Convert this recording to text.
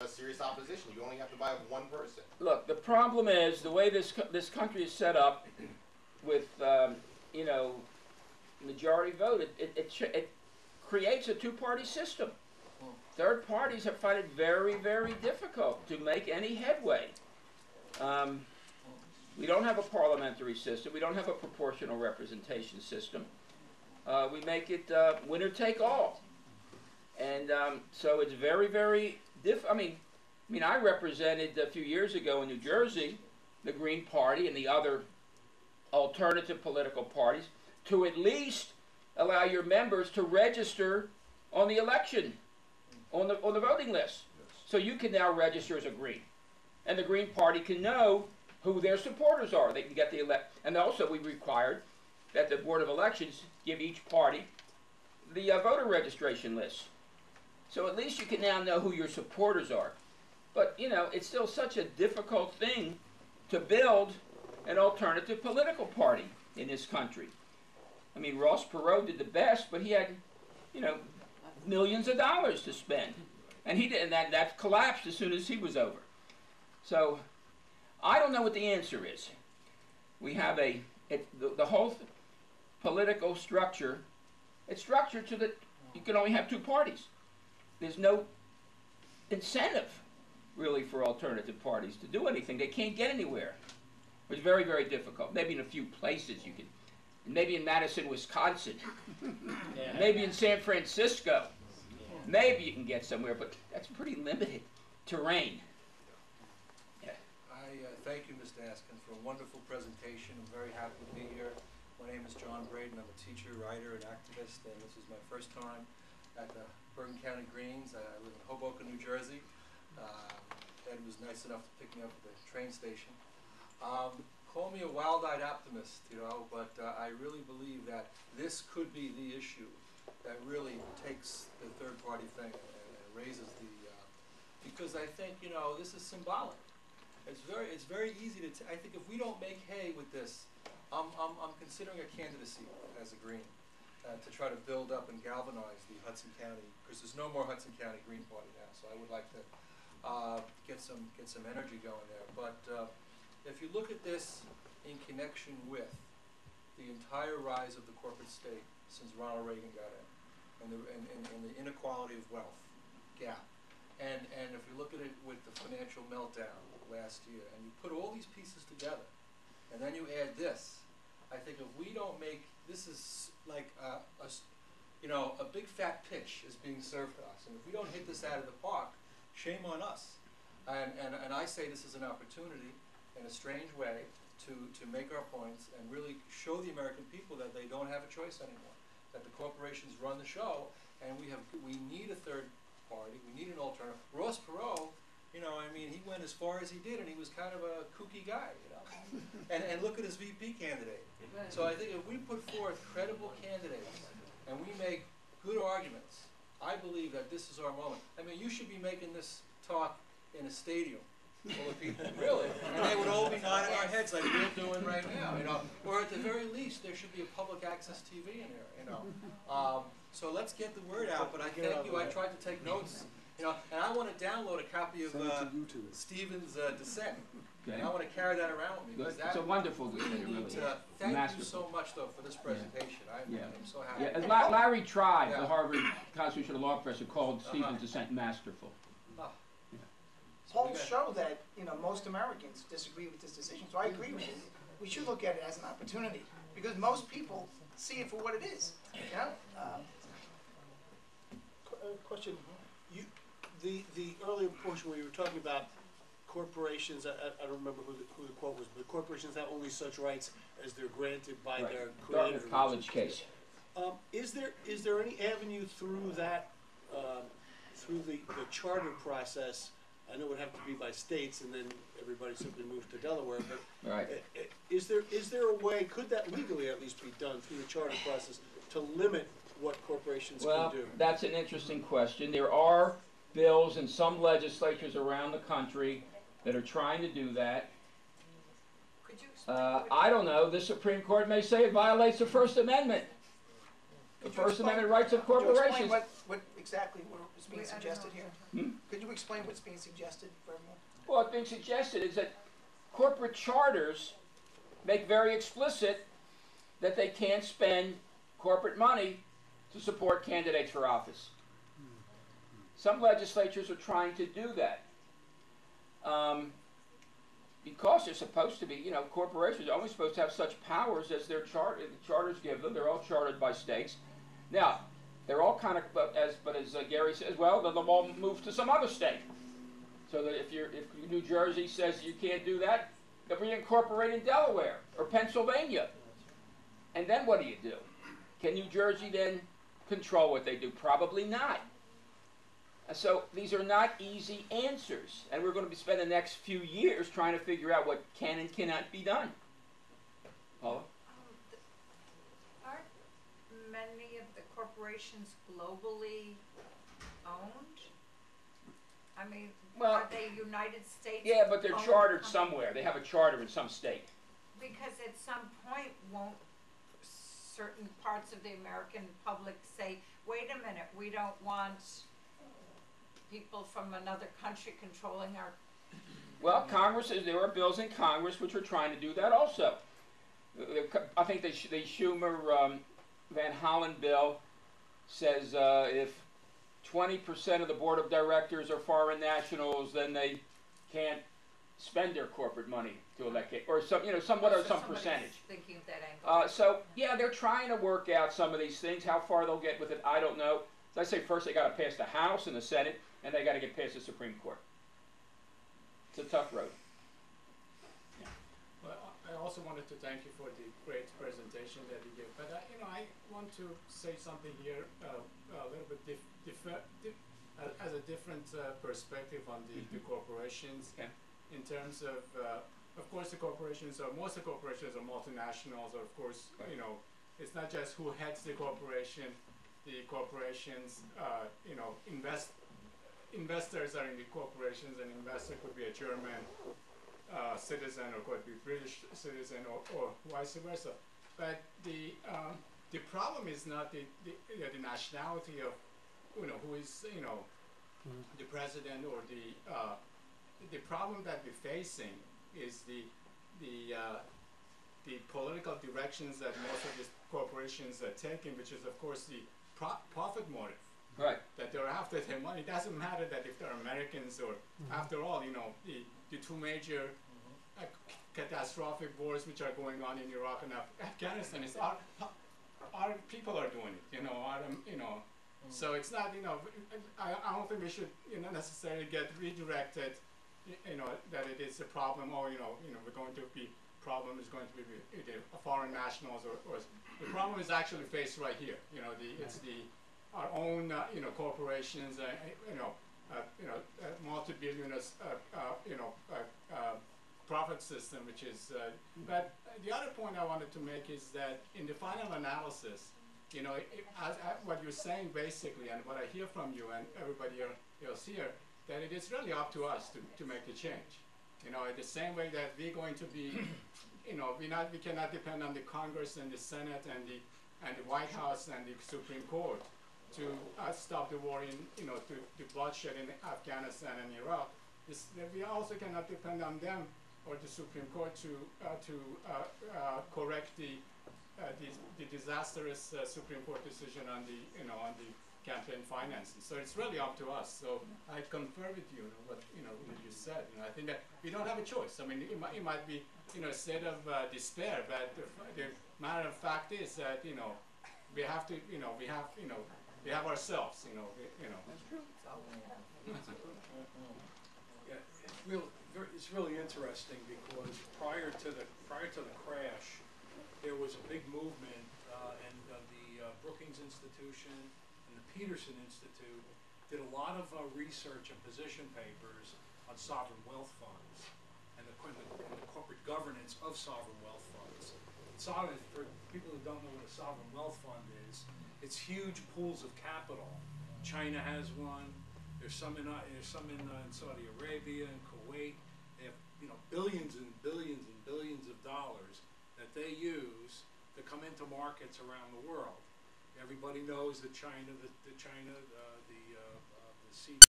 serious opposition. You only have to buy one person. Look, the problem is the way this country is set up with majority vote. It creates a two-party system. Third parties have found it very, very difficult to make any headway. We don't have a parliamentary system. We don't have a proportional representation system. We make it winner take all, and so it's very, very I represented a few years ago in New Jersey the Green Party and the other alternative political parties to at least allow your members to register on the election, on the voting list. Yes. So you can now register as a Green, and the Green Party can know who their supporters are. They can get the and also we required that the Board of Elections give each party the voter registration list. So at least you can now know who your supporters are. But, it's still such a difficult thing to build an alternative political party in this country. I mean, Ross Perot did the best, but he had, millions of dollars to spend. And that collapsed as soon as he was over. So I don't know what the answer is. We have the whole political structure, it's structured so that you can only have two parties. There's no incentive, really, for alternative parties to do anything. They can't get anywhere. It's very, very difficult. Maybe in a few places you can. Maybe in Madison, Wisconsin. Yeah. Maybe in San Francisco. Yeah. Maybe you can get somewhere, but that's pretty limited terrain. Yeah. I thank you, Mr. Askin, for a wonderful presentation. I'm very happy to be here. My name is John Braden. I'm a teacher, writer, and activist, and this is my first time at the Bergen County Greens. I live in Hoboken, New Jersey. Ed was nice enough to pick me up at the train station. Call me a wild-eyed optimist, but I really believe that this could be the issue that really takes the third-party thing and raises the, because I think, this is symbolic. It's very easy to, I think if we don't make hay with this, I'm considering a candidacy as a Green to try to build up and galvanize the Hudson County, because there's no more Hudson County Green Party now, so I would like to get some energy going there. But if you look at this in connection with the entire rise of the corporate state since Ronald Reagan got in, and the inequality of wealth gap, and if you look at it with the financial meltdown last year, and you put all these pieces together, and then you add this, I think if we don't make, this is like a big fat pitch is being served to us, and if we don't hit this out of the park, shame on us. And I say this is an opportunity in a strange way to make our points and really show the American people that they don't have a choice anymore, that the corporations run the show, and we need a third party, we need an alternative. Ross Perot, he went as far as he did, and he was kind of a kooky guy, and look at his VP candidate. So I think if we put forth credible candidates and we make good arguments, I believe that this is our moment. You should be making this talk in a stadium full of people, really, and they would all be nodding our heads like we're doing right now, Or at the very least, there should be a public access TV in here, So let's get the word out. But I thank you. I tried to take notes, and I want to download a copy of Stephen's dissent. Okay. And I want to carry that around with me. Because it's a wonderful dissent, really. Thank you so much, though, for this presentation. I'm so happy. Yeah, as Larry Tribe, the Harvard Constitutional Law professor, called Stephen's dissent masterful. Polls show that most Americans disagree with this decision, so I agree with you. We should look at it as an opportunity because most people see it for what it is. Question: the earlier portion where you were talking about corporations, I don't remember who the quote was, but corporations have only such rights as they're granted by their creator. Dartmouth College case. Is there any avenue through that through the charter process? I know it would have to be by states, and then everybody simply moves to Delaware. But right. Is there a way? Could that legally at least be done through the charter process to limit what corporations can do? Well, that's an interesting question. There are bills in some legislatures around the country that are trying to do that. Could you explain I don't know. The Supreme Court may say it violates the First Amendment. The First Amendment rights of corporations. Could you explain what exactly what is being suggested here? Hmm? Could you explain what's being suggested for everyone? Well, what's being suggested is that corporate charters make very explicit that they can't spend corporate money to support candidates for office. Some legislatures are trying to do that. Because they're supposed to be, you know, corporations are only supposed to have such powers as their the charters give them. They're all chartered by states. Now, they're all kind of, but as Gary says, well, then they'll all move to some other state. So that if New Jersey says you can't do that, they'll be incorporated in Delaware or Pennsylvania. And then what do you do? Can New Jersey then control what they do? Probably not. So these are not easy answers, and we're going to be spending the next few years trying to figure out what can and cannot be done. Paula? Aren't many of the corporations globally owned? I mean, Well, are they United States? Yeah, but they're owned chartered companies? somewhere. They have a charter in some state. Because at some point, won't certain parts of the American public say, wait a minute, we don't want people from another country controlling our... Well, there are bills in Congress which are trying to do that also. I think the Schumer Van Hollen bill says if 20% of the board of directors are foreign nationals, then they can't spend their corporate money to elect it, or some, somewhat or some somebody's percentage. thinking of that angle. So yeah, they're trying to work out some of these things. How far they'll get with it, I don't know. As I say, first they got to pass the House and the Senate, and they got to get past the Supreme Court. It's a tough road. Well, I also wanted to thank you for the great presentation that you gave. But I want to say something here a little bit as a different perspective on the corporations. Okay. In terms of course, most of the corporations are multinationals. Or of course, it's not just who heads the corporation. The corporations, investors are in the corporations. An investor could be a German citizen, or could be British citizen, or vice versa. But the problem is not the nationality of who is the president, or the problem that we're facing is the political directions that most of these corporations are taking, which is of course the profit motive. Right. That they're after their money. It doesn't matter that if they're Americans or, after all, the two major catastrophic wars which are going on in Iraq and Afghanistan, is our people are doing it. So it's not, I don't think we should, necessarily get redirected, that it is a problem, or, we're going to be, problem is going to be either foreign nationals, or the problem is actually faced right here. It's our own, corporations, multi-billionaires, profit system, which is, but the other point I wanted to make is that in the final analysis, what you're saying basically, and what I hear from you and everybody else here, that it is really up to us to make the change. In the same way that we're going to be, we cannot depend on the Congress and the Senate and the White House and the Supreme Court to stop the war the bloodshed in Afghanistan and Iraq. We also cannot depend on them or the Supreme Court to correct the disastrous Supreme Court decision on the campaign financing. So it's really up to us. So I confer with you what you said. I think that we don't have a choice. I mean, it might be a state of despair, but the matter of fact is that we have to we have ourselves. That's true. Yeah, it's really interesting because prior to the crash, there was a big movement, and the Brookings Institution and the Peterson Institute did a lot of research and position papers on sovereign wealth funds and the corporate governance of sovereign wealth funds. For people who don't know what a sovereign wealth fund is, it's huge pools of capital. China has one. There's some in Saudi Arabia and Kuwait. They have billions and billions and billions of dollars that they use to come into markets around the world. Everybody knows that the see